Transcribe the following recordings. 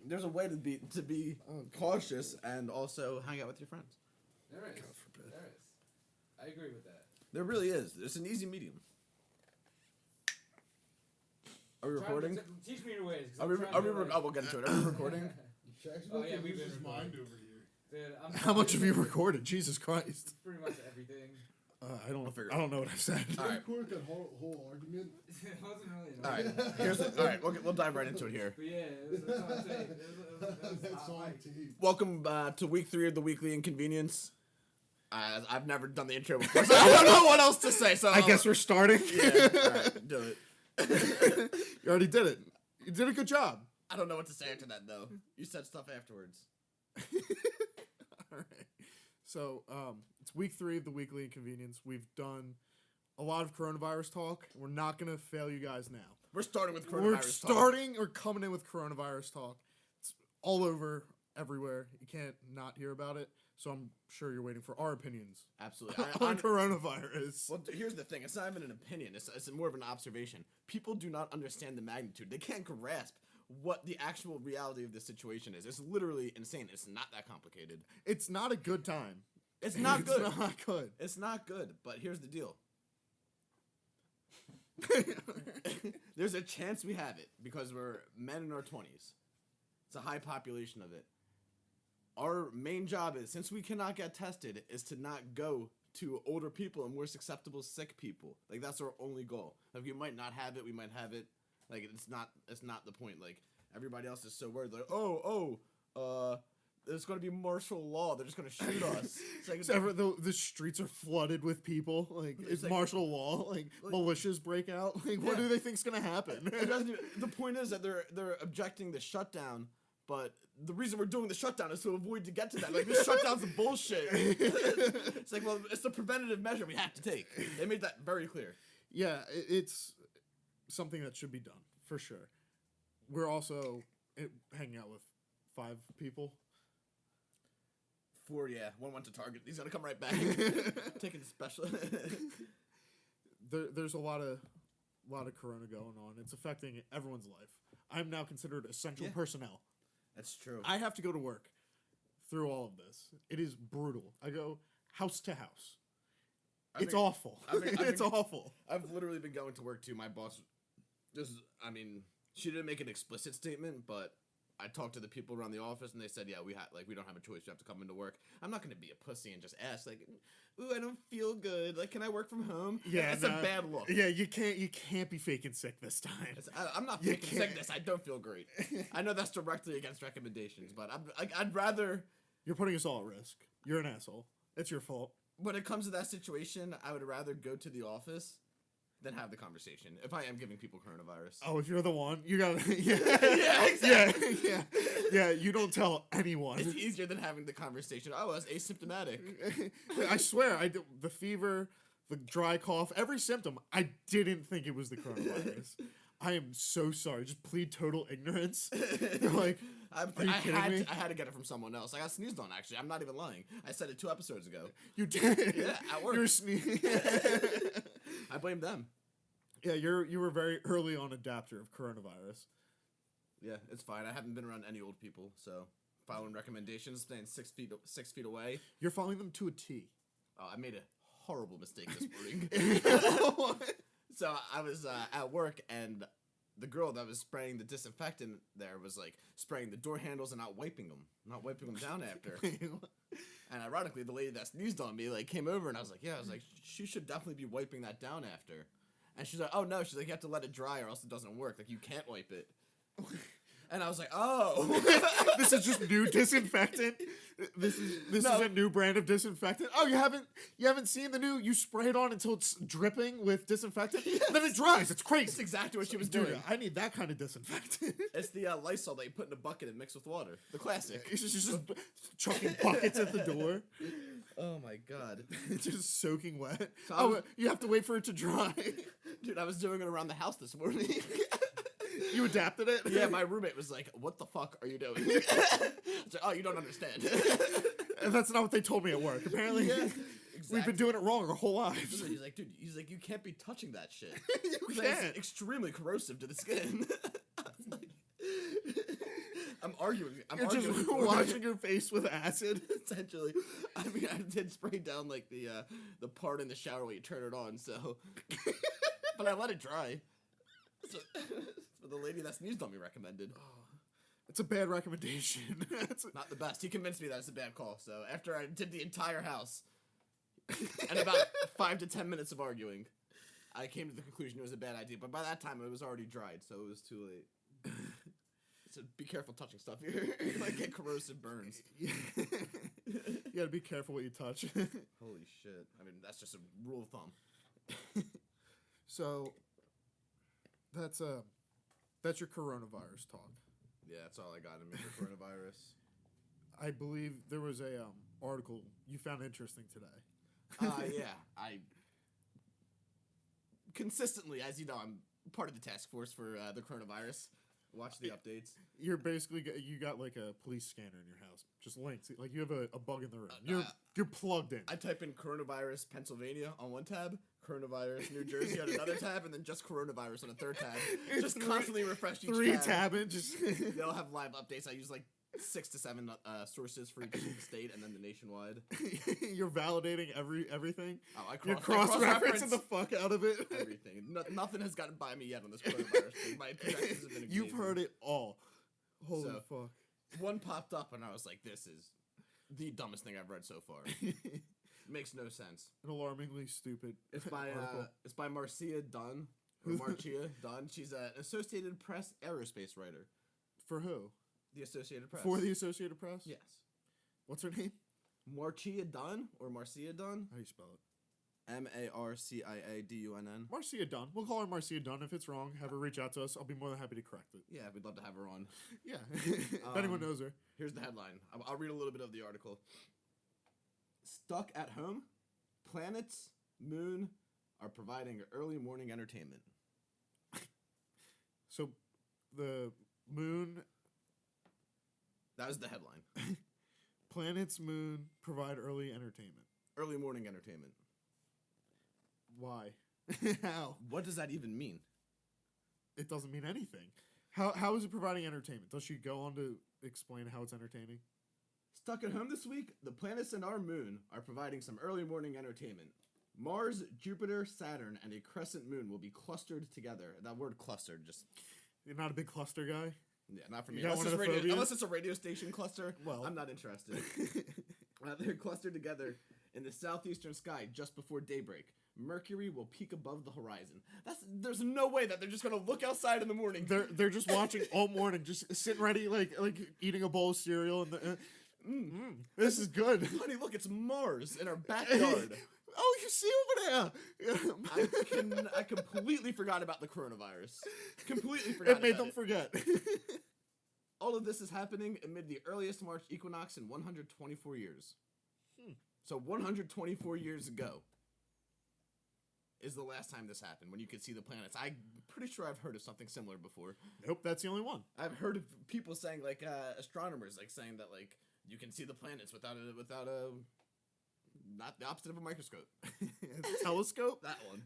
There's a way to be cautious and also hang out with your friends. There is. God forbid. There is. I agree with that. There really is. It's an easy medium. Are we recording? Teach me your ways. We'll get into it. Are we recording? Oh yeah, we've been mind over here. Dude, how much have you recorded? Jesus Christ. Pretty much everything. I don't know what I've said. All right. Recorded that whole argument. It wasn't really. All right. All right. We'll dive right into it here. But yeah, that's what I'm saying. That's on tape. Welcome to week 3 of the Weekly Inconvenience. I've never done the intro before, so I don't know what else to say. So I guess we're starting. Yeah. All right. Do it. You already did it. You did a good job. I don't know what to say after that, though. You said stuff afterwards. All right. So, it's week 3 of the Weekly Inconvenience. We've done a lot of coronavirus talk. We're not going to fail you guys now. We're starting with coronavirus We're starting or coming in with coronavirus talk. It's all over, everywhere. You can't not hear about it. So I'm sure you're waiting for our opinions. Absolutely. on coronavirus. Well, here's the thing. It's not even an opinion. It's more of an observation. People do not understand the magnitude. They can't grasp what the actual reality of the situation is. It's literally insane. It's not that complicated. It's not a good time. It's not good. It's not good. It's not good. But here's the deal. There's a chance we have it because we're men in our 20s. It's a high population of it. Our main job is, since we cannot get tested, is to not go to older people and more susceptible sick people. Like, that's our only goal. Like, we might not have it, we might have it. Like, it's not the point. Like, everybody else is so worried. Like, there's going to be martial law. They're just going to shoot us. It's like, the streets are flooded with people. Like, it's like, martial law. Like militias break out. Like, what do they think's going to happen? The point is that they're objecting the shutdown. But the reason we're doing the shutdown is to avoid to get to that. Like, this shutdown's a bullshit. It's like, well, it's the preventative measure we have to take. They made that very clear. Yeah, it's something that should be done, for sure. We're also hanging out with 5 people. 4, yeah. One went to Target. He's going to come right back. Taking special. There's a lot of corona going on. It's affecting everyone's life. I'm now considered essential personnel. That's true. I have to go to work through all of this. It is brutal. I go house to house. It's awful. It's awful. I've literally been going to work too. My boss she didn't make an explicit statement, but I talked to the people around the office and they said, yeah, we don't have a choice. You have to come into work. I'm not going to be a pussy and just ask, like, ooh, I don't feel good. Like, can I work from home? Yeah, that's a bad look. Yeah, you can't be faking sick this time. I'm not faking sickness. I don't feel great. I know that's directly against recommendations, but I'd rather. You're putting us all at risk. You're an asshole. It's your fault. When it comes to that situation, I would rather go to the office than have the conversation if I am giving people coronavirus. Oh, if you're the one, you gotta. Yeah, exactly. Yeah. You don't tell anyone. It's easier than having the conversation. Oh, I was asymptomatic. I swear, the fever, the dry cough, every symptom. I didn't think it was the coronavirus. I am so sorry. Just plead total ignorance. Like, are you kidding me? I had to get it from someone else. I got sneezed on, actually. I'm not even lying. I said it 2 episodes ago. You did? Yeah, at work. You were sneezing. I blame them. Yeah, you were very early on adapter of coronavirus. Yeah, it's fine. I haven't been around any old people, so following recommendations, staying 6 feet away. You're following them to a T. Oh, I made a horrible mistake this morning. So I was at work, and the girl that was spraying the disinfectant there was like spraying the door handles and not wiping them down after. And ironically, the lady that sneezed on me like came over, and I was like, she should definitely be wiping that down after. And she's like, oh no, she's like, you have to let it dry or else it doesn't work. Like, you can't wipe it. And I was like, oh. This is just new disinfectant. This is a new brand of disinfectant. Oh, you haven't seen the new? You spray it on until it's dripping with disinfectant, yes. And then it dries. It's crazy. That's exactly what she was doing. I need that kind of disinfectant. It's the Lysol that you put in a bucket and mix with water. The classic. It's just chucking buckets at the door. Oh my god. It's just soaking wet. So you have to wait for it to dry. Dude, I was doing it around the house this morning. You adapted it? Yeah, my roommate was like, what the fuck are you doing? I was like, oh, you don't understand. And that's not what they told me at work. Apparently, exactly. We've been doing it wrong our whole lives. He's like, dude, you can't be touching that shit. You can't. It's extremely corrosive to the skin. I'm arguing. I'm You're arguing. just washing your face with acid. Essentially, I mean, I did spray down like the part in the shower where you turn it on. So, but I let it dry. So, the lady that sneezed on me recommended. It's a bad recommendation. Not the best. He convinced me that it's a bad call. So after I did the entire house, and about 5 to 10 minutes of arguing, I came to the conclusion it was a bad idea. But by that time, it was already dried, so it was too late. So be careful touching stuff. You might get corrosive burns. You gotta be careful what you touch. Holy shit. I mean, that's just a rule of thumb. So, that's your coronavirus talk. Yeah, that's all I got in Mr. Coronavirus. I believe there was a article you found interesting today. Yeah. I consistently, as you know, I'm part of the task force for the coronavirus. Watch the updates. You're basically you got like a police scanner in your house, just links. Like you have a bug in the room. You're plugged in. I type in coronavirus Pennsylvania on one tab, coronavirus New Jersey on another tab, and then just coronavirus on a third tab. Just constantly refresh each three tab. tabbing. Just They'll have live updates. I use like 6 to 7 sources for each state, and then the nationwide. You're validating everything. Oh, You're cross-referencing the fuck out of it. Everything. Nothing has gotten by me yet on this coronavirus thing. My projections have been amazing. You've heard it all. Holy fuck. One popped up, and I was like, this is the dumbest thing I've read so far. Makes no sense. An alarmingly stupid. It's by Marcia Dunn. Or Marcia Dunn. She's an Associated Press aerospace writer. For who? The Associated Press. For the Associated Press? Yes. What's her name? Marcia Dunn or Marcia Dunn? How do you spell it? Marciadunn. Marcia Dunn. We'll call her Marcia Dunn. If it's wrong, have her reach out to us. I'll be more than happy to correct it. Yeah, we'd love to have her on. Yeah. If anyone knows her. Here's the headline. I'll read a little bit of the article. Stuck at home? Planets, moon are providing early morning entertainment. So, the moon... That was the headline. Planets, moon provide early entertainment. Early morning entertainment. Why? How? What does that even mean? It doesn't mean anything. How is it providing entertainment? Does she go on to explain how it's entertaining? Stuck at home this week, the planets and our moon are providing some early morning entertainment. Mars, Jupiter, Saturn, and a crescent moon will be clustered together. That word clustered just... You're not a big cluster guy? Yeah, not for me. You got one of the phobias? Unless it's a radio station cluster, Well. I'm not interested. They're clustered together in the southeastern sky just before daybreak. Mercury will peak above the horizon. There's no way that they're just gonna look outside in the morning. They're just watching all morning, just sitting ready, like eating a bowl of cereal, and this is good. Honey, look, it's Mars in our backyard. Oh, you see over there? I completely forgot about the coronavirus. Completely forgot. It made about them forget. All of this is happening amid the earliest March equinox in 124 years. So 124 years ago is the last time this happened, when you could see the planets. I'm pretty sure I've heard of something similar before. Nope, that's the only one. I've heard of people saying, like, astronomers, like, saying that, like, you can see the planets without a not the opposite of a microscope. Telescope? That one.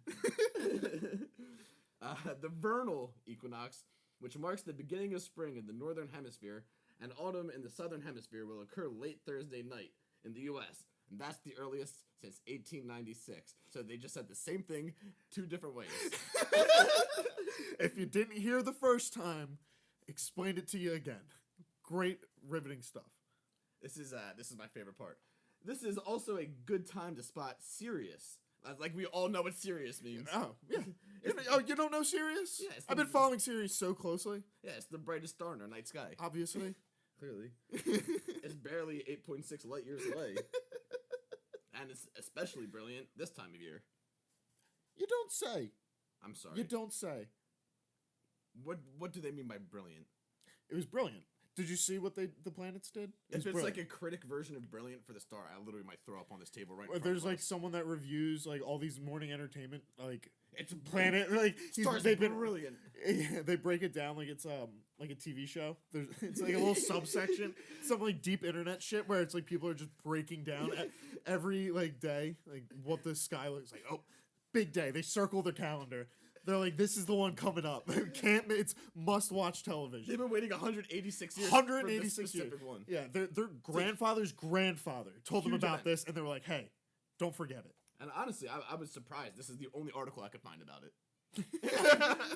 The vernal equinox, which marks the beginning of spring in the northern hemisphere and autumn in the southern hemisphere, will occur late Thursday night in the U.S., and that's the earliest since 1896. So they just said the same thing 2 different ways. If you didn't hear the first time, explained it to you again. Great riveting stuff. This is my favorite part. This is also a good time to spot Sirius. Like, we all know what Sirius means. Oh, yeah. You don't know Sirius? Yeah, I've been following Sirius so closely. Yeah, it's the brightest star in our night sky. Obviously. Clearly. It's barely 8.6 light years away. And it's especially brilliant this time of year. You don't say. I'm sorry. You don't say. What do they mean by brilliant? It was brilliant. Did you see what the planets did? If it's brilliant. like a critic version of brilliant for the star, I literally might throw up on this table right now. There's like someone that reviews like all these morning entertainment, like it's planet, like stars they've been brilliant. Yeah, they break it down like it's like a TV show. It's like a little subsection, some like deep internet shit where it's like people are just breaking down every like day, like what the sky looks like. Oh, big day. They circle their calendar. They're like, this is the one coming up. It's must-watch television. They've been waiting 186 years. 186 for this years. specific one. Yeah, their grandfather's grandfather told them Huge about event. this, and they were like, hey, don't forget it. And honestly, I was surprised. This is the only article I could find about it.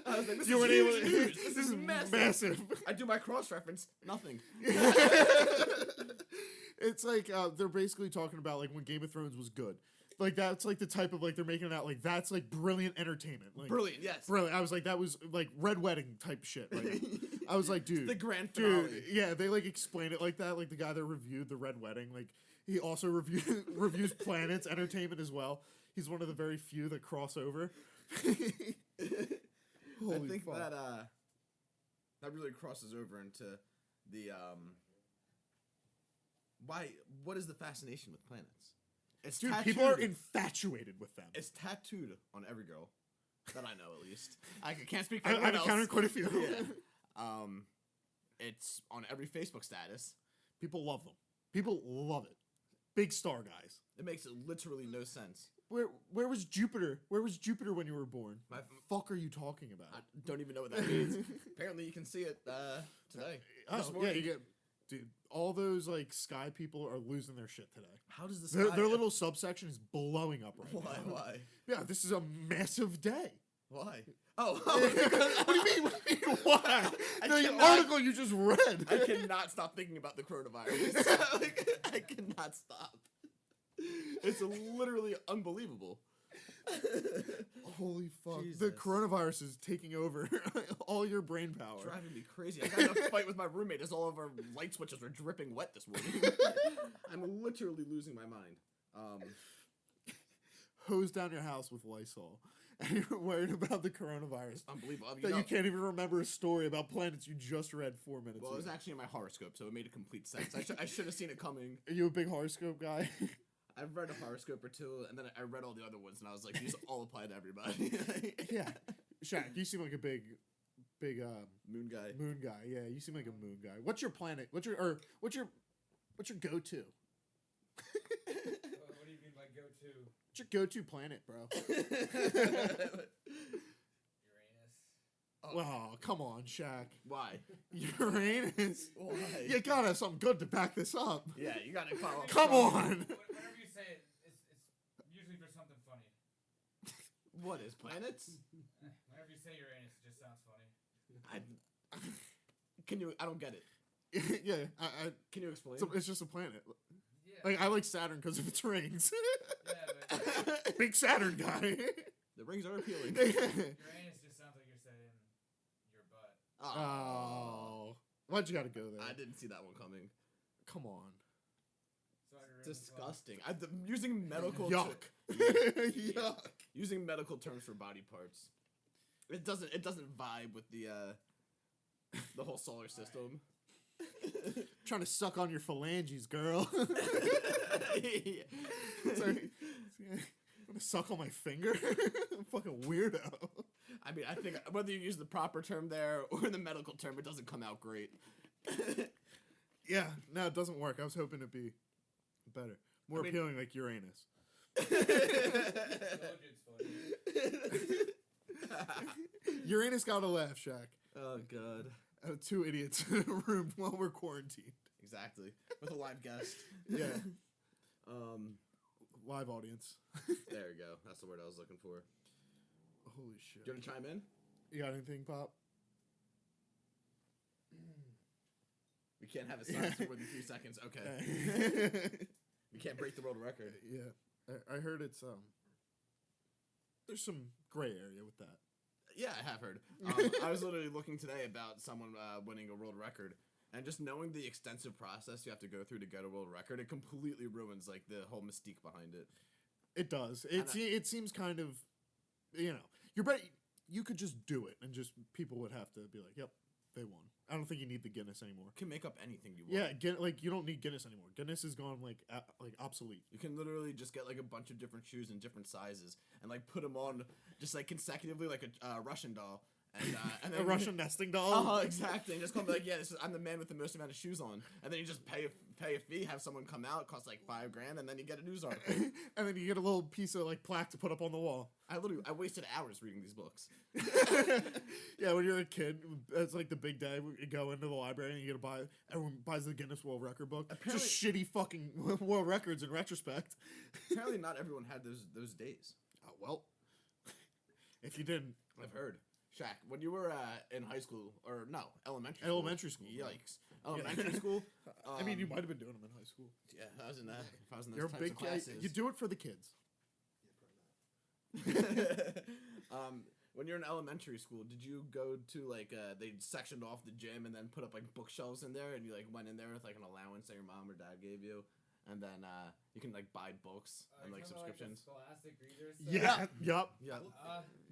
I was like, this You is weren't huge able to- news. This is massive. I do my cross-reference. Nothing. It's like they're basically talking about like when Game of Thrones was good. Like that's like the type of like they're making it out like that's like brilliant entertainment. Like, Brilliant, yes. brilliant. I was like that was like Red Wedding type shit. Like, I was like, dude, The grand finale. dude, yeah, they like explain it like that. Like the guy that reviewed the Red Wedding, like he also reviews Planets Entertainment as well. He's one of the very few that cross over. I think fuck. that really crosses over into the what is the fascination with planets? It's Dude, tattooed. people are infatuated with them. It's tattooed on every girl that I know, at least. I can't speak for I've anyone else. encountered quite a few. Yeah. It's on every Facebook status. People love them. People love it. Big star guys. It makes literally no sense. Where was Jupiter? Where was Jupiter when you were born? My- Fuck are you talking I about? don't even know what that means. Apparently, you can see it today. This Oh, yeah, morning. you get, dude. All those like sky people are losing their shit today. How does this? Their little subsection is blowing up right Why? now. Why? Yeah, this is a massive day. Why? Oh, What do you mean? What do you mean? Why? I The cannot- article you just read. I cannot stop thinking about the coronavirus. Like, I cannot stop. It's literally unbelievable. Holy fuck! The Jesus. coronavirus is taking over all your brain power. Driving me crazy. I got in a fight with my roommate as all of our light switches were dripping wet this morning. I'm literally losing my mind. Hose down your house with Lysol, and you're worried about the coronavirus. Unbelievable. That you can't even remember a story about planets you just read 4 minutes Well, it was ago. actually in my horoscope, so it made a complete sense. I should have seen it coming. Are you a big horoscope guy? I've read a horoscope or two, and then I read all the other ones, and I was like, these all apply to everybody. Yeah. Shaq, you seem like a big Moon guy. moon guy. Yeah, you seem like a moon guy. What's your planet? What's your go-to? What do you mean by go-to? What's your go-to planet, bro? Uranus. Oh, come on, Shaq. Why? Uranus. Why? You gotta have something good to back this up. Yeah, you gotta follow up. Come on. Whenever you say it, it's usually for something funny. What is planets? Whenever you say Uranus, it just sounds funny. I don't get it. Yeah, Can you explain? it's just a planet. Yeah. Like I like Saturn because of its rings. Yeah, but Big Saturn guy. The rings are appealing. Uranus just sounds like you're saying your butt. Oh, why'd you gotta go there? I didn't see that one coming. Come on. So I Uranus as well. Disgusting. Using medical Yuck. Yeah. Yuck. Using medical terms for body parts. It doesn't vibe with the whole solar system. Trying to suck on your phalanges, girl. Yeah. Sorry. Want to suck on my finger? Fucking weirdo. I mean, I think whether you use the proper term there or the medical term, it doesn't come out great. Yeah, no, it doesn't work. I was hoping it'd be better. More appealing like Uranus. Told you it's funny. Uranus got a laugh, Shaq. Oh god. Out of two idiots in a room while we're quarantined. Exactly. With a live guest. Yeah. Um, Live audience. there you go. That's the word I was looking for. Holy shit. Do you want to chime in? You got anything, Pop? We can't have a silence for more than 3 seconds. Okay. We can't break the world record. Yeah. I heard it's there's some gray area with that. Yeah, I have heard. I was literally looking today about someone winning a world record, and just knowing the extensive process you have to go through to get a world record, it completely ruins like the whole mystique behind it. It does. It seems kind of, you're right. You could just do it, and just people would have to be like, "Yep, they won." I don't think you need the Guinness anymore. You can make up anything you want. Yeah, you don't need Guinness anymore. Guinness is gone like obsolete. You can literally just get like a bunch of different shoes in different sizes and like put them on just like consecutively like a Russian doll, And then A Russian nesting doll. Exactly. And just come be like, yeah, I'm the man with the most amount of shoes on. And then you just pay a fee, have someone come out, costs like $5,000, and then you get a news article. And then you get a little piece of like plaque to put up on the wall. I wasted hours reading these books. Yeah, when you're a kid, it's like the big day. You go into the library and you get to buy. Everyone buys the Guinness World Record book. Apparently- Just shitty fucking world records in retrospect. Apparently, not everyone had those days. Oh, well, if you didn't, I've heard. Shaq, when you were in high school, or no, elementary school. yeah. Yikes. Elementary school. I mean, you might have been doing them in high school. Yeah, I was in that. If I was in those You're a types big of kid. classes. You do it for the kids. When you're in elementary school, did you go to like they sectioned off the gym and then put up like bookshelves in there, and you like went in there with like an allowance that your mom or dad gave you, and then you can like buy books and like subscriptions. Scholastic readers. Yeah. Yup. Yeah.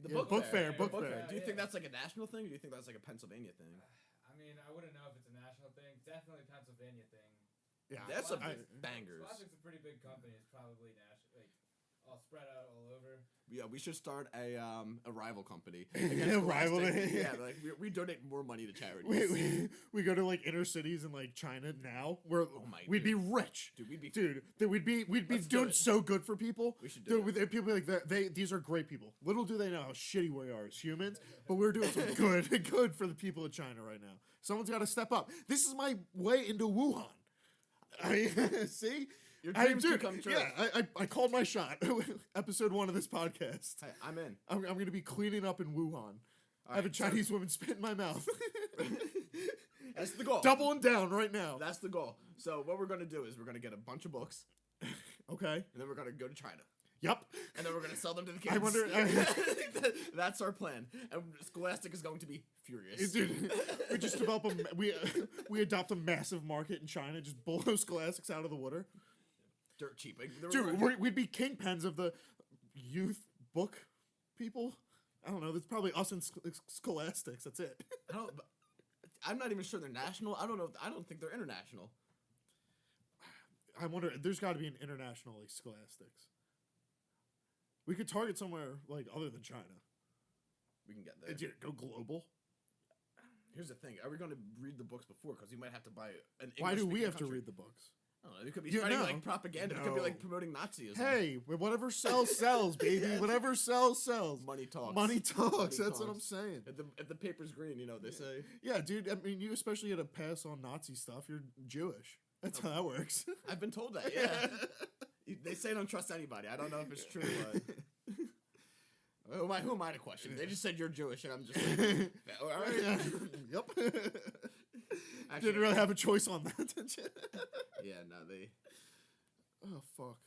The Yeah, book fair. Book fair. Do you think that's like a national thing, or do you think that's like a Pennsylvania thing? I mean, I wouldn't know if it's a national thing. Definitely Pennsylvania thing. Yeah. That's some Scholastic's- bangers. Scholastic's a pretty big company. It's probably national, like all spread out all over. Yeah, we should start a rival company. A rival. Yeah, like we donate more money to charities. We go to like inner cities in like China now. Where my we'd be rich, Dude, we'd be we'd be Let's do doing it. so good for people. We should do Dude, with people like that. These are great people. Little do they know how shitty we are as humans, but we're doing some good for the people of China right now. Someone's got to step up. This is my way into Wuhan. See. Your dreams dude, become true. Yeah, I called my shot. Episode 1 of this podcast. Hey, I'm in. I'm going to be cleaning up in Wuhan. I have a right, so- Chinese woman spit in my mouth. That's the goal. Doubling down right now. That's the goal. So what we're gonna do is we're gonna get a bunch of books, Okay. and then we're gonna go to China, Yep. and then we're gonna sell them to the kids. I wonder. That's our plan, and Scholastic is going to be furious. Dude, we just develop we adopt a massive market in China, just blow Scholastics out of the water. Dirt cheap. Like, Dude, we'd be kingpins of the youth book people. I don't know. That's probably us and Scholastics. That's it. I'm not even sure they're national. I don't know. I don't think they're international. I wonder. There's got to be an international like Scholastics. We could target somewhere like other than China. We can get there. Dude, go global. Here's the thing: are we going to read the books before? Because we might have to buy an. Why do we English-speaking have to country. read the books? I don't know. It could be You spreading know. like propaganda. It could be No. like promoting Nazism. Hey, whatever sells, sells, baby. Yeah. Whatever sells, sells. Money talks. Money talks. Money That's what I'm talks. saying. If the paper's green, you know they say. Yeah, dude. I mean, you especially had to pass on Nazi stuff. You're Jewish. That's how that works. I've been told that. Yeah. They say don't trust anybody. I don't know if it's true, but. Who am I to question? They just said you're Jewish, and I'm just like, all right. Yep. Actually, Didn't really have a choice on that, did you? Yeah, no, they, Oh, fuck.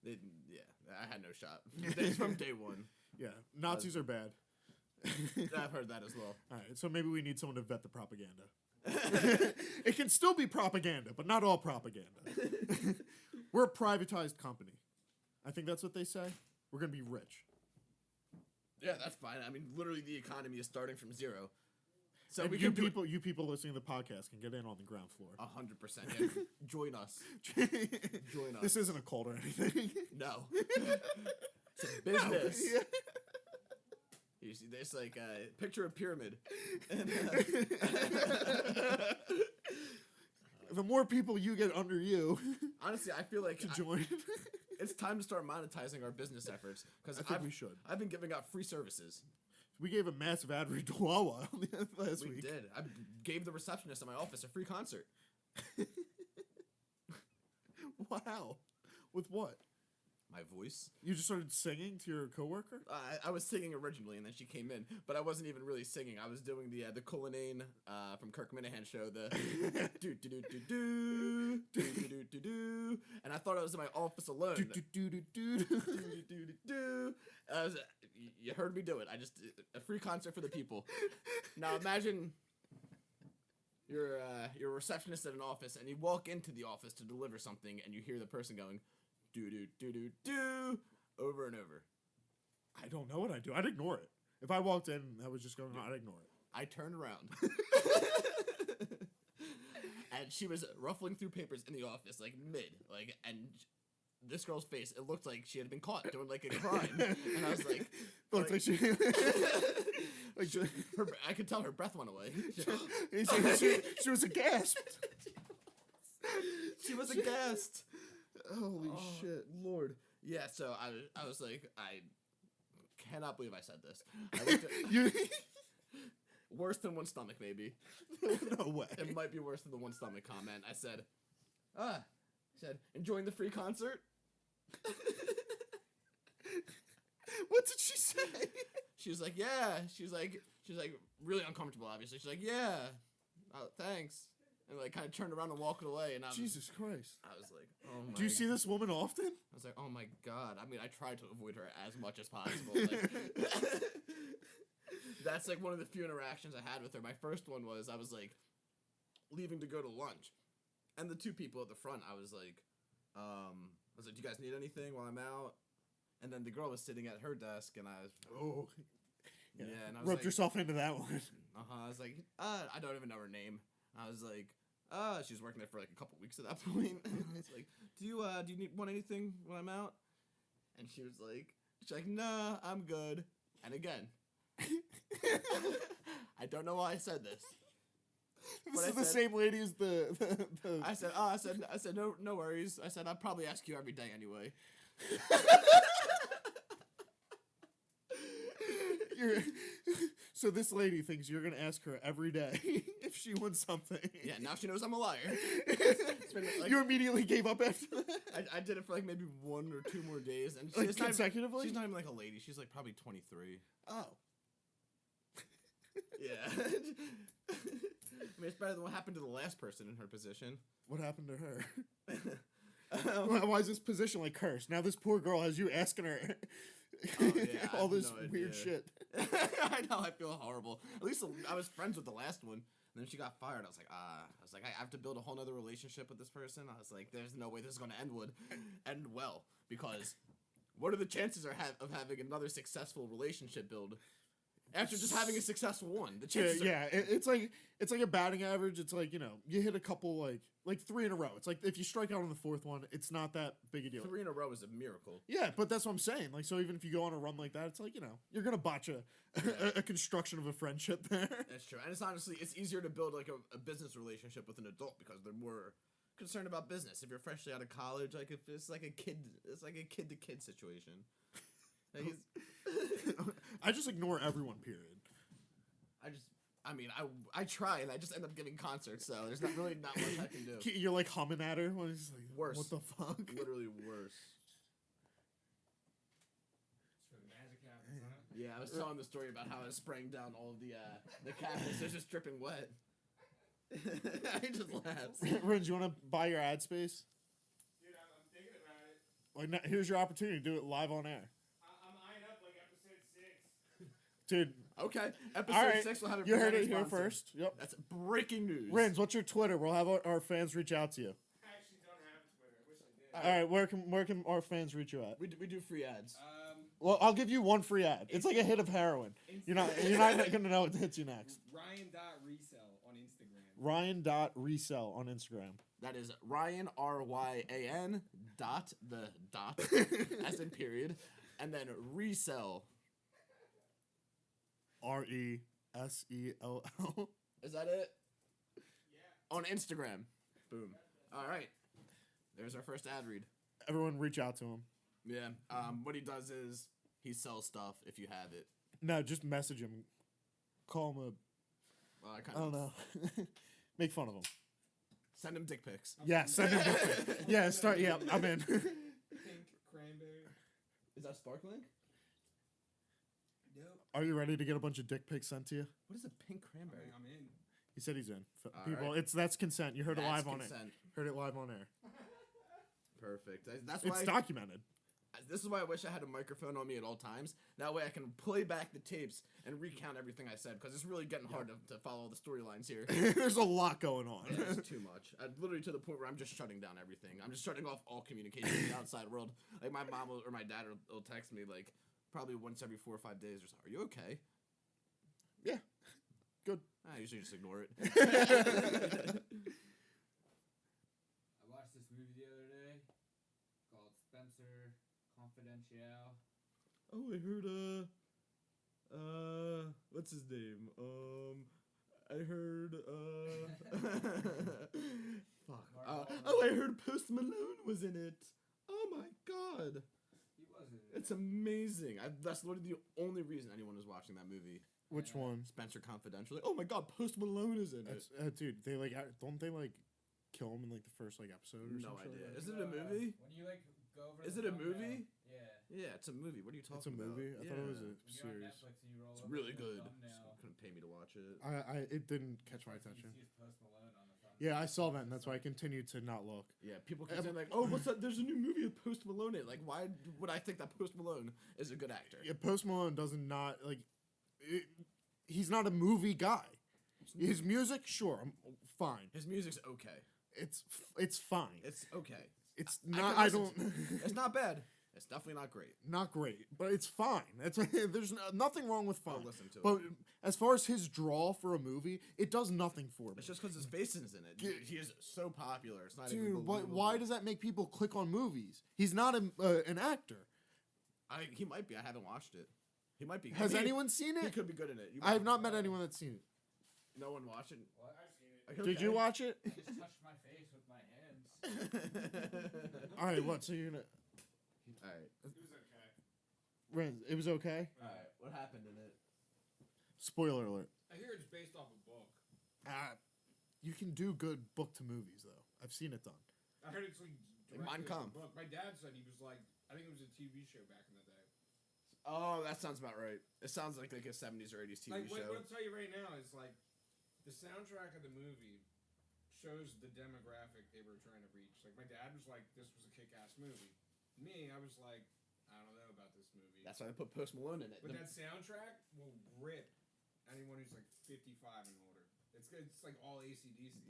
yeah, I had no shot. It's from day one. Yeah, Nazis are bad. I've heard that as well. All right, so maybe we need someone to vet the propaganda. It can still be propaganda, but not all propaganda. We're a privatized company. I think that's what they say. We're going to be rich. Yeah, that's fine. I mean, literally, the economy is starting from zero. So And we you can do people, you people listening to the podcast can get in on the ground floor. 100%. Yeah, join us. Join us. This isn't a cult or anything. No. It's a business. Yeah. You see, there's like a picture of pyramid. And, The more people you get under you honestly, I feel like to join, it's time to start monetizing our business efforts because I think we should. I've been giving out free services. We gave a massive ad read to Wawa last We week. did. I gave the receptionist at my office a free concert. Wow. With what? My voice. You just started singing to your coworker? I was singing originally, and then she came in, but I wasn't even really singing. I was doing the Cullinane from Kirk Minahan show, the do do do do do do do do do, and I thought I was in my office alone. Do, do, do, do, do. Do, do, do, do. You heard me do it. I just a free concert for the people. Now imagine you're a receptionist at an office, and you walk into the office to deliver something, and you hear the person going do do do do do over and over. I don't know what I'd do. I'd ignore it. If I walked in and I was just going on, I'd ignore it. I turned around. And she was ruffling through papers in the office, like and this girl's face, it looked like she had been caught doing like a crime. And I was like, Looked like she... Like, I could tell her breath went away. she was aghast. She was aghast. Holy Oh, shit. Lord. Yeah, so I was like, I cannot believe I said this. I looked at, You, worse than one stomach, maybe. no way. It might be worse than the one stomach comment. I said, enjoying the free concert? What did she say? She was like, yeah. She was like really uncomfortable, obviously. She's like, yeah. Oh, thanks. And like kind of turned around and walked away. And Jesus Christ. I was like, oh my. Do you see this woman often? I was like, oh my God. I mean, I tried to avoid her as much as possible. Like, that's like one of the few interactions I had with her. My first one was I was like leaving to go to lunch, and the two people at the front, I was like, do you guys need anything while I'm out? And then the girl was sitting at her desk, and I was, Oh. yeah, and I was Roped like, yourself into that one. I was like, I don't even know her name. I was like, she was working there for like a couple weeks at that point. I was like, do you want anything when I'm out? And she's like, nah, I'm good. And again, I don't know why I said this. This is the same lady as the I said, no worries. I said, I'll probably ask you every day anyway. So this lady thinks you're gonna ask her every day if she wants something. Yeah, now she knows I'm a liar. You immediately gave up after that? I did it for like maybe 1 or 2 more days, and Like consecutively? She's not even like a lady. She's like probably 23. Oh. Yeah. I mean, it's better than what happened to the last person in her position. What happened to her? Why is this position like cursed? Now this poor girl has you asking her Oh, yeah, all this no weird idea. shit. I know, I feel horrible. At least I was friends with the last one. And then she got fired. I was like, I have to build a whole nother relationship with this person. I was like, there's no way this is going to end well. Because what are the chances of having another successful relationship build after just having a successful one? The chances it's like a batting average. It's like, you hit a couple like 3 in a row. It's like if you strike out on the 4th one, it's not that big a deal. 3 in a row is a miracle. Yeah, but that's what I'm saying. Like, so even if you go on a run like that, it's like, you're gonna botch a construction of a friendship there. That's true. And it's easier to build like a business relationship with an adult because they're more concerned about business. If you're freshly out of college, like if it's like a kid to kid situation. Like I just ignore everyone, period. I try and I just end up giving concerts, so there's not much I can do. You're like humming at her when it's like, Worse. What the fuck? Literally worse. It's for the magic happens, huh? Yeah, I was telling the story about how I was spraying down all of the cabinets. They're just dripping wet. I just laughed. Ren, do you want to buy your ad space? Dude, I'm thinking about it. Like, here's your opportunity to do it live on air. I'm eyeing up like episode 6. Dude. Okay, All episode right. 6 will have a You heard it presenter here sponsor. first. Yep. That's breaking news. Renz, what's your Twitter? We'll have our fans reach out to you. I actually don't have Twitter. I wish I did. All right, where can our fans reach you at? We do free ads. Well, I'll give you one free ad. It's like a hit of heroin. You're not gonna know what hits you next. Ryan.resell on Instagram. Ryan.resell on Instagram. That is Ryan RYAN dot the dot as in period, and then resell. RESELL. Is that it? Yeah. On Instagram. Boom. All right. There's our first ad read. Everyone reach out to him. Yeah. What he does is he sells stuff if you have it. No, just message him. Call him I don't know. Make fun of him. Send him dick pics. Yeah, send him dick pics. Yeah, start. Yeah, I'm in. Pink cranberry. Is that sparkling? Nope. Are you ready to get a bunch of dick pics sent to you? What is a pink cranberry? I'm in. He said he's in. All People, right. that's consent. You heard it That's live on consent. air. Heard it live on air. Perfect. That's why. It's documented. This is why I wish I had a microphone on me at all times. That way I can play back the tapes and recount everything I said, because it's really getting hard to follow the storylines here. There's a lot going on. Yeah, it's too much. Literally to the point where I'm just shutting down everything. I'm just shutting off all communication with the outside world. Like my mom or my dad will text me like probably once every 4 or 5 days or so. Are you okay? Yeah. Good. I usually just ignore it. I watched this movie the other day called Spencer Confidential. Oh, I heard what's his name? I heard fuck. I heard Post Malone was in it. Oh my god. He wasn't. It's amazing. That's literally the only reason anyone is watching that movie. Which one? Spencer Confidential. Like, oh my god, Post Malone is in it. Dude, they like don't they like kill him in like the first like episode or No something? idea. Like Is it a movie? When you like go over. Is the it a thumbnail, movie? Yeah. Yeah, it's a movie. What are you It's talking a about? movie. I thought it was a When you're on series. Netflix and you roll It's over really the good. thumbnail, Just couldn't pay me to watch it. It didn't catch my first thing attention. You see is Post Malone on the thumbnail. Yeah, I saw that, and that's why I continued to not look. Yeah, people keep saying like, "Oh, what's that? There's a new movie with Post Malone in it." Like, why would I think that Post Malone is a good actor? Yeah, Post Malone doesn't not like. He's not a movie guy. His music, sure, fine. His music's okay. It's fine. It's okay. It's I not. can I listen don't. to it. It's not bad. It's definitely not great. Not great, but it's fine. There's nothing wrong with fine. I'll listen to But it. as far as his draw for a movie, it does nothing for me. It's just because his face is in it. Dude, he is so popular. It's not even Dude, believable. why does that make people click on movies? He's not an actor. He might be. I haven't watched it. He might be. Has anyone seen He it? could be good in it. I have not met anyone that's seen it. No one watched it. What? I've seen it. Okay. Did you watch it? I just touched my face with my hands. All right, what? So you're gonna? All right. It was okay. Renz, it was okay. All right. What happened in it? Spoiler alert. I hear it's based off a book. You can do good book to movies though. I've seen it done. I heard it's like Mein directly off Kampf. a book. My dad said he was like, I think it was a TV show back in the day. Oh, that sounds about right. It sounds like a 70s or 80s TV Like show. what I'll tell you right now is like, the soundtrack of the movie shows the demographic they were trying to reach. Like my dad was like, this was a kick-ass movie. Me, I was like, I don't know about this movie. That's why they put Post Malone in it. But that soundtrack will rip anyone who's like 55 and older. It's like all AC/DC.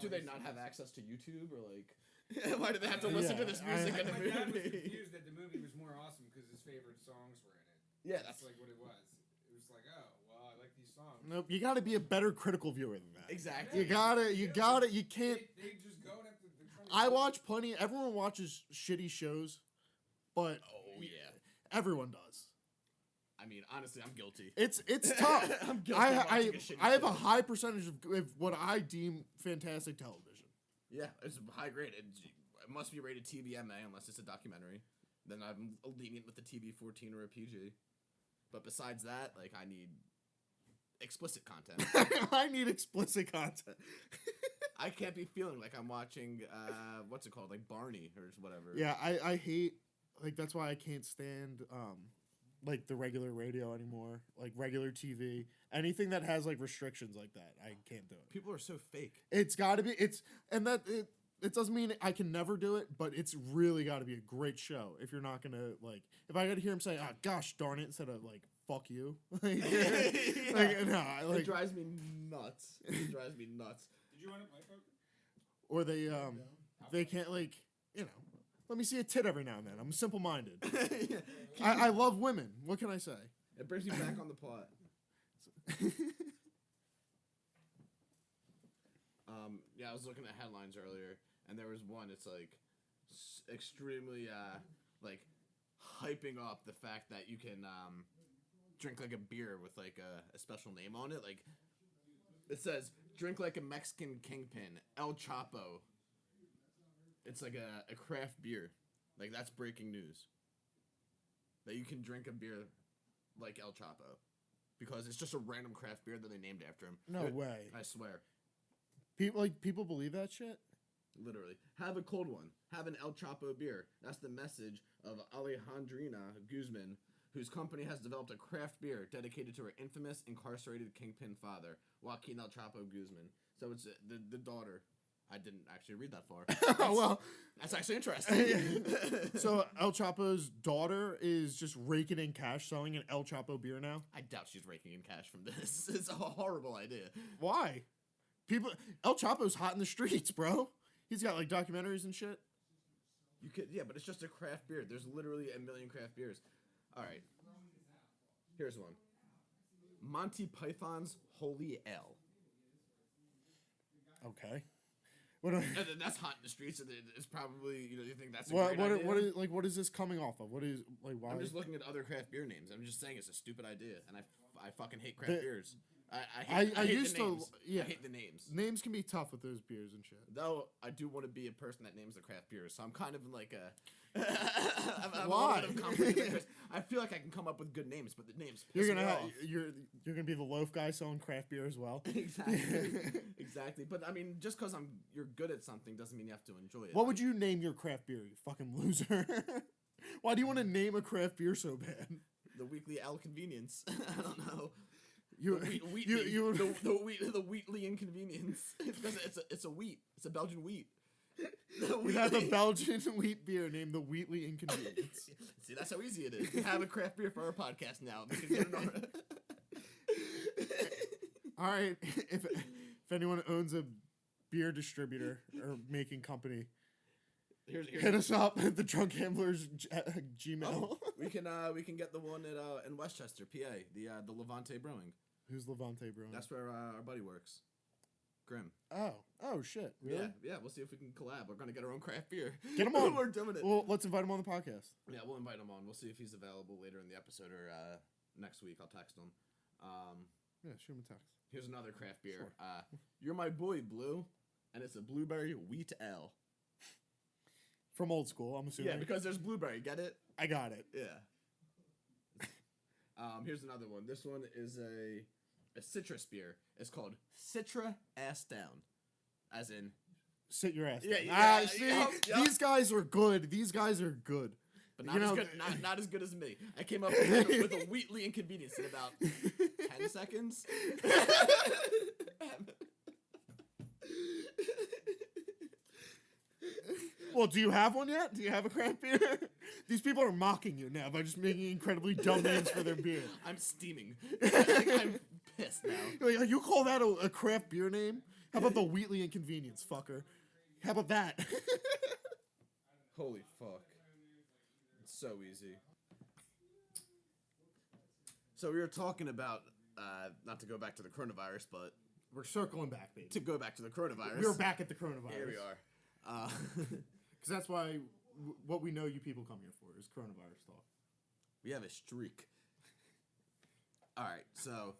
Do they not have access to YouTube or like? Why do they have to listen to this music in the My dad was movie? confused that the movie was more awesome because his favorite songs were in it. Yeah, That's that's like what it was. It was like, oh, well, I like these songs. Nope. You got to be a better critical viewer than that. exactly. You gotta. You can't. They just go and have to. They're trying to I watch plenty. Everyone watches shitty shows, but Oh yeah. everyone does. I mean, honestly, I'm guilty. It's tough. I'm guilty of watching a shitty I have a show. high percentage of what I deem fantastic television. Yeah, it's high grade. It must be rated TVMA unless it's a documentary. Then I'm lenient with the TV-14 or a PG. But besides that, like, I need explicit content. I need explicit content. I can't be feeling like I'm watching, what's it called, like Barney or whatever. Yeah, I hate, like, that's why I can't stand like the regular radio anymore, like regular TV, anything that has like restrictions like that. I can't do it. People are so fake. It's got to be it doesn't mean I can never do it, but it's really got to be a great show if you're not gonna like. If I got to hear him say, "Oh gosh darn it," instead of like "fuck you," like, It drives me nuts. It drives me nuts. Did you want to play poker? or they can't like let me see a tit every now and then. I'm simple minded. I love women. What can I say? It brings me back on the plot. Yeah, I was looking at headlines earlier, and there was one. It's like extremely like hyping up the fact that you can drink like a beer with like a special name on it. Like it says, "Drink like a Mexican kingpin, El Chapo." It's like a craft beer. Like that's breaking news. That you can drink a beer like El Chapo, because it's just a random craft beer that they named after him. No way. I swear. People believe that shit? Literally. Have a cold one. Have an El Chapo beer. That's the message of Alejandrina Guzman, whose company has developed a craft beer dedicated to her infamous incarcerated kingpin father, Joaquin El Chapo Guzman. So it's the daughter. I didn't actually read that far. Well, That's actually interesting. so El Chapo's daughter is just raking in cash selling an El Chapo beer now? I doubt she's raking in cash from this. It's a horrible idea. Why? El Chapo's hot in the streets, bro. He's got like documentaries and shit. You could, yeah, but it's just a craft beer. There's literally a million craft beers. All right. Here's one. Monty Python's Holy Ale. Okay. And then that's hot in the streets, and it's probably, you think that's a great idea? What is this coming off of? What is like why? I'm just looking at other craft beer names. I'm just saying it's a stupid idea, and I I fucking hate craft The- beers. I I hate used the to. names. Yeah. I hate the names. Names can be tough with those beers and shit. Though I do want to be a person that names the craft beers, so I'm kind of in like a. I'm Why? a little bit of conflict of interest. I feel like I can come up with good names, but the names piss You're gonna me have, off. you're gonna be the loaf guy selling craft beer as well. Exactly. Exactly. But I mean, just because you're good at something doesn't mean you have to enjoy it. What would you name your craft beer, you fucking loser? Why do you want to name a craft beer so bad? The weekly L convenience. I don't know. You, The wheat, you, the Wheatley inconvenience. Because it's a wheat. It's a Belgian wheat. you have a Belgian wheat beer named the Wheatley Inconvenience. See, that's how easy it is. We have a craft beer for our podcast now. We can get it on. All right, if anyone owns a beer distributor or making company, Here's hit us up at the Drunk Gamblers Gmail. Oh, we can get the one at in Westchester, PA, the Levante Brewing. Who's Levante Brewing? That's where our buddy works. Grim. Oh shit! Really? Yeah. We'll see if we can collab. We're gonna get our own craft beer. Get him on. We're doing it. Well, let's invite him on the podcast. Yeah, we'll invite him on. We'll see if he's available later in the episode or next week. I'll text him. Yeah, shoot him a text. Here's another craft beer. Sure. You're my boy, Blue, and it's a blueberry wheat ale. From old school, I'm assuming. Yeah, because there's blueberry. Get it? I got it. Yeah. Here's another one. This one is a citrus beer. It's called Citra Ass Down, as in. Sit your ass. Yeah, down. yeah, See, yup. these guys are good. These guys are good. But not You as know- good. Not as good as me. I came up with a Wheatley inconvenience in about 10 seconds. Well, do you have one yet? Do you have a craft beer? These people are mocking you now by just making incredibly dumb names for their beer. I'm steaming. I'm pissed now. Like, you call that a craft beer name? How about the Wheatley Inconvenience, fucker? How about that? Holy fuck. It's so easy. So we were talking about, not to go back to the coronavirus, but We're circling back, baby. to go back to the coronavirus. We're back at the coronavirus. Here we are. Because that's why what we know you people come here for is coronavirus talk. We have a streak. All right, so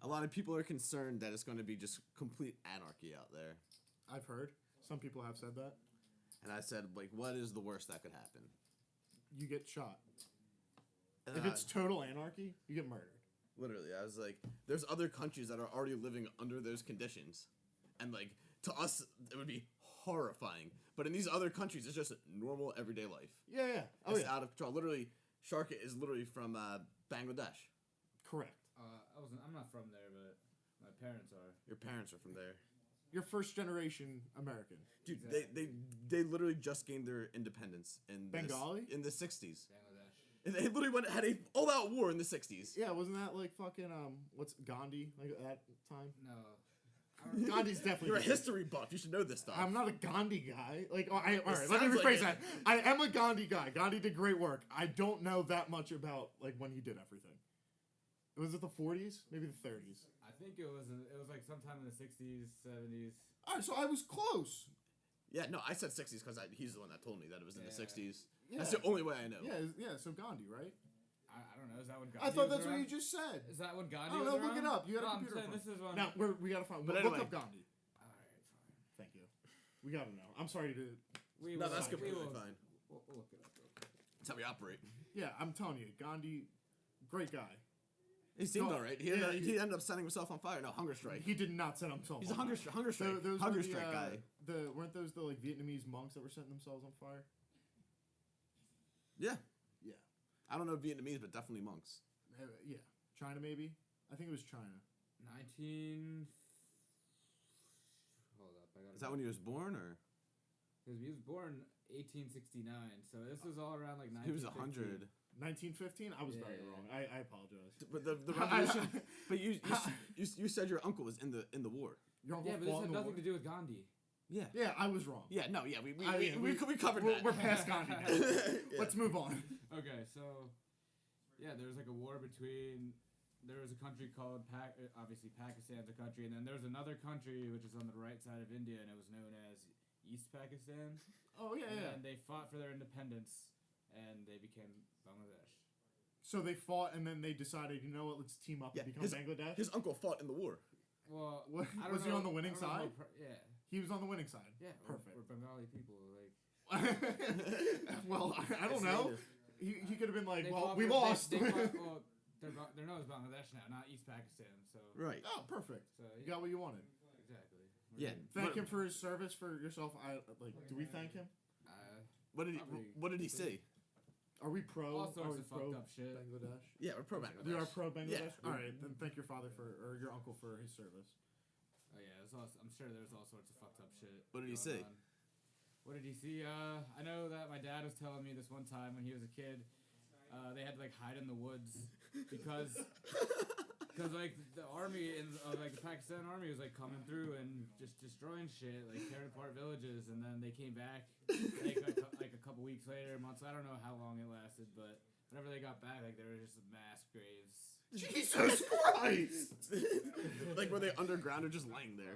a lot of people are concerned that it's going to be just complete anarchy out there. I've heard. Some people have said that. And I said, like, what is the worst that could happen? You get shot. And If then it's total anarchy, you get murdered. literally, I was like, there's other countries that are already living under those conditions. And, like, to us, it would be horrifying. But in these other countries, it's just normal, everyday life. Yeah, yeah. Oh, It's yeah. out of control. Literally, Shark is literally from Bangladesh. Correct. I'm not from there, but my parents are. Your parents are from there. You're first generation American. Dude, Exactly. they literally just gained their independence in Bengali? in the 60s. Bangladesh. And they literally had a all-out war in the 60s. Yeah, wasn't that like fucking what's Gandhi like at that time? No. Gandhi's definitely. You're a different. history buff. You should know this stuff. I'm not a Gandhi guy. Like, all right, let me sounds like rephrase it. that. I am a Gandhi guy. Gandhi did great work. I don't know that much about like when he did everything. Was it the 40s? Maybe the 30s. I think it was like sometime in the 60s, 70s. All right, so I was close. Yeah, no, I said 60s because he's the one that told me that it was in the Yeah. 60s. Yeah. That's the only way I know. Yeah. So Gandhi, right? I don't know. Is that when Gandhi I thought was that's what around? you just said. Is that when Gandhi I don't was know. Look around? it up. You had a No, I'm computer saying phone. this is when. Now we gotta find. But Look anyway. up Gandhi. Alright, it's fine. Thank you. We gotta know. I'm sorry to. We No, will- that's we completely will- fine. We'll look it up real quick. That's how we operate. Yeah, I'm telling you, Gandhi, great guy. He seemed No, all right. yeah, He ended up setting himself on fire. No, hunger strike. He did not set himself. He's a on hunger fire. strike. Those Hunger were the, strike guy. Weren't those the like Vietnamese monks that were setting themselves on fire? Yeah. Yeah. I don't know Vietnamese, but definitely monks. Yeah. China maybe. I think it was China. 19. Hold up, I got. Is that when he was born, or Because he was born 1869, so this was all around like 1950. he was 100? 1915. I was very Yeah. wrong. I apologize. But the revolution. But you said your uncle was in the war. Your uncle Yeah, but this fought had in the nothing war? to do with Gandhi. Yeah. Yeah, I was wrong. Yeah. No. Yeah. We covered we're, that. We're past Gandhi now. Yeah. Let's move on. Okay, so yeah, there was like a war between. There was a country called obviously Pakistan's a country, and then there was another country which is on the right side of India, and it was known as East Pakistan. Oh yeah, yeah. And they fought for their independence, and they became Bangladesh. So they fought, and then they decided, you know what? Let's team up Yeah, and become Bangladesh. His uncle fought in the war. Well, What- I don't was he know- on the winning I don't know side? yeah. He was on the winning side. Yeah. Perfect. We're Bengali people. Like. Well, I don't It's know. native. He could have been like, They well, fought we for- lost. They fought, well, they're known as Bangladesh now, not East Pakistan. So. Right. Oh, perfect. So You got what you wanted. Exactly. Yeah. Thank What- him for his service for yourself. Do we thank him? What did he? Probably- What did he say? Are we pro? All are sorts we of pro fucked up shit. Bangladesh? Yeah, we're pro Bangladesh. We are pro Bangladesh. Yeah. All right, then thank your father or your uncle for his service. Oh yeah, I'm sure there's all sorts of fucked up shit. What did he going say? on. What did he see? I know that my dad was telling me this one time when he was a kid. They had to like hide in the woods because like the army and like the Pakistan army was like coming through and just destroying shit, like tearing apart villages, and then they came back like a couple weeks later, months. I don't know how long it lasted, but whenever they got back, like there were just mass graves. Jesus Christ! Like were they underground or just laying there?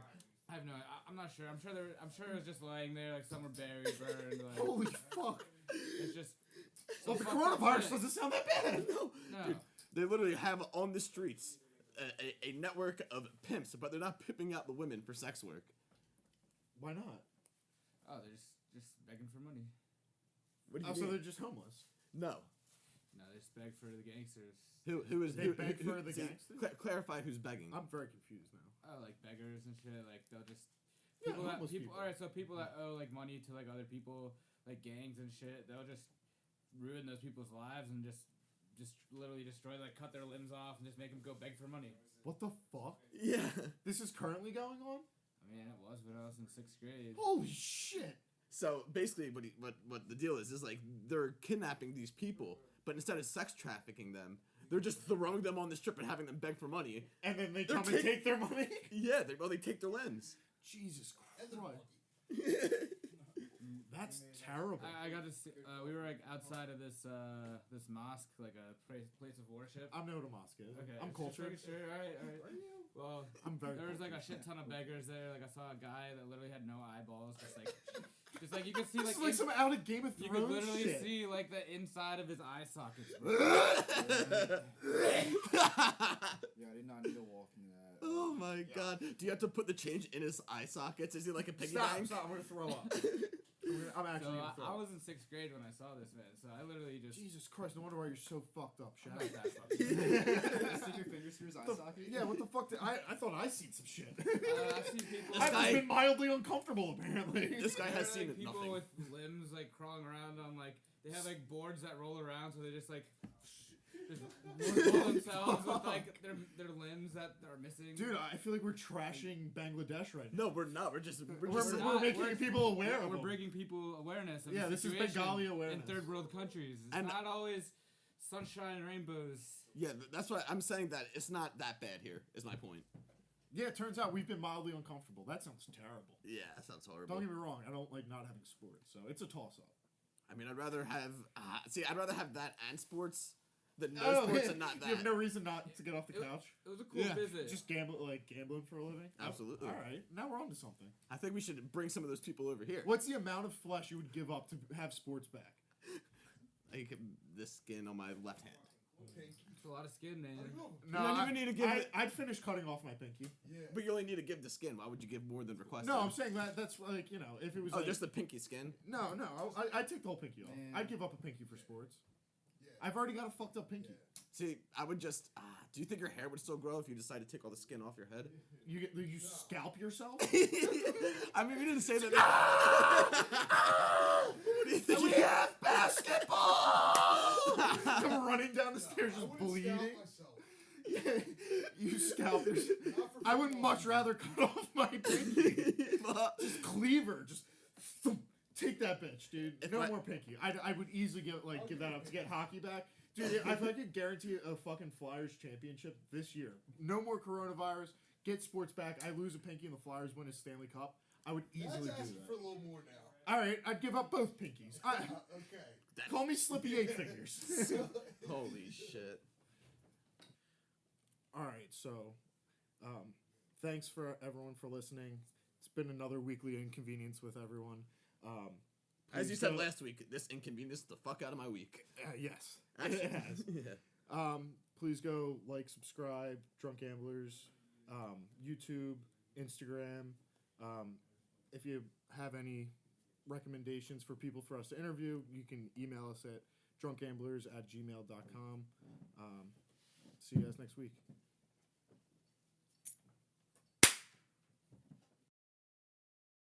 I have no. I'm not sure. I'm sure it was just laying there, like some were buried, burned. Like, Holy fuck! it's just. Well, the fucked up coronavirus shit. doesn't sound that bad. No. No. Dude, they literally have on the streets a network of pimps, but they're not pimping out the women for sex work. Why not? Oh, they're just begging for money. What do Oh, you so mean? they're just homeless. No. No, they just beg for the gangsters. Who is They who, beg who- for the see, gangsters? clarify who's begging. I'm very confused now. Oh, like beggars and shit. Like they'll just Yeah, people that homeless people. people. All right, so people that owe like money to like other people, like gangs and shit, they'll just ruin those people's lives and just literally destroy, like cut their limbs off and just make them go beg for money. What the fuck? Yeah. This is currently going on? I mean, it was when I was in 6th grade. Holy shit! So basically, what the deal is like they're kidnapping these people, but instead of sex trafficking them, they're just throwing them on the strip and having them beg for money. And then they They're come and take their money? Yeah, they take their limbs. Jesus And the Christ. That's terrible. I got to see. We were like outside of this this mosque, like a place of worship. I know what a mosque is. Okay, I'm just cultured. making sure. All right. Well, I'm very there was like a cultured. shit ton of beggars there. Like I saw a guy that literally had no eyeballs, just like you could see This like, is like some out of Game of you Thrones could literally shit. see like the inside of his eye sockets. Yeah, I did not need to walk into that. Oh my god. Do you have to put the change in his eye sockets? Is he like a piggy bank? Stop, I'm gonna throw up. I'm So actually gonna throw I up. was in 6th grade when I saw this, man. So I literally just. Jesus Christ, no wonder why you're so fucked up, I'm Shaq. not that fucked. Stick your fingers through his eye The- socket? yeah, what the fuck? I thought I seen some shit. I've seen people. This I've just guy- been mildly uncomfortable, apparently. This guy There has are, seen like, people nothing. with limbs like crawling around on like they have like boards that roll around, so they just like just roll themselves with like their limbs that are missing. Dude, I feel like we're trashing Bangladesh right now. No, we're not. We're just We're not. making We're- people aware of we're them. bringing people awareness. Of Yeah, the this is situation Bengali in awareness. third world countries. It's And- not always sunshine and rainbows. Yeah, that's why I'm saying that it's not that bad here. Is my point. Yeah, it turns out we've been mildly uncomfortable. That sounds terrible. Yeah, that sounds horrible. Don't get me wrong, I don't like not having sports, so it's a toss-up. I mean, I'd rather have I'd rather have that and sports than no Oh, sports and not that. You have no reason not to get off the It- couch. It was a cool Yeah, visit. Just gambling for a living. Absolutely. All right, now we're on to something. I think we should bring some of those people over here. What's the amount of flesh you would give up to have sports back? Like this skin on my left hand. It's a lot of skin, man. No, don't even need to give it- I'd finish cutting off my pinky. Yeah. But you only need to give the skin. Why would you give more than requested? No, I'm saying that's like, if it was Oh, like, just the pinky skin. no, I'd take the whole pinky off. Man. I'd give up a pinky for sports. Yeah. I've already got a fucked up pinky. See, I would just. Do you think your hair would still grow if you decided to take all the skin off your head? You scalp yourself? I mean, we didn't say that. What do you think? We have basketball! Come running down the stairs I just wouldn't bleeding. scalp myself. You scalp yourself. Not for I would football. much rather cut off my pinky. Just cleaver. Just thump, take that bitch, dude. If No I- more pinky. I would easily give that up to get hockey back. Dude, if I could guarantee a fucking Flyers championship this year, no more coronavirus, get sports back, I lose a pinky and the Flyers win a Stanley Cup, I would easily That's do asking that. for a little more now. All right, I'd give up both pinkies. Okay. Call me Slippy Eight Fingers. Holy shit. All right, so thanks for everyone for listening. It's been another weekly inconvenience with everyone. As you please said go- last week, this inconvenienced the fuck out of my week. Yes, it has. Yeah. Please go like, subscribe, Drunk Gamblers, YouTube, Instagram. If you have any recommendations for people for us to interview, you can email us at drunkgamblers@gmail.com. See you guys next week.